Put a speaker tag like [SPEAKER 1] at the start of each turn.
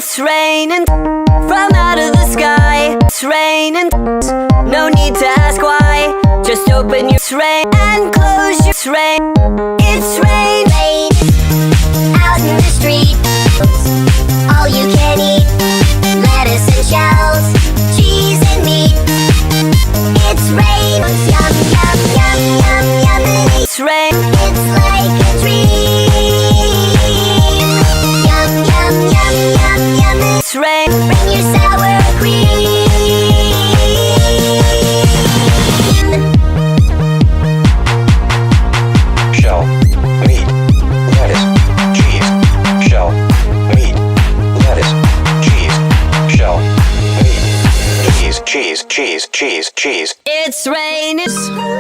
[SPEAKER 1] It's raining from out of the sky. It's raining, no need to ask why. Just open your rain and close your rain. It's rain,
[SPEAKER 2] Rain out in the street. All you can eat, lettuce and shells, cheese and meat. It's rain, yum, yum, yum, yum, yum.
[SPEAKER 1] it's rain,
[SPEAKER 2] It's like a dream. Yum, yum, yum, yum, yum.
[SPEAKER 1] it's rain,
[SPEAKER 2] Bring your sour cream.
[SPEAKER 3] Shell, meat, lettuce, cheese. Shell, meat, lettuce, cheese. Shell, meat, cheese, cheese, cheese, cheese, cheese.
[SPEAKER 1] it's rain.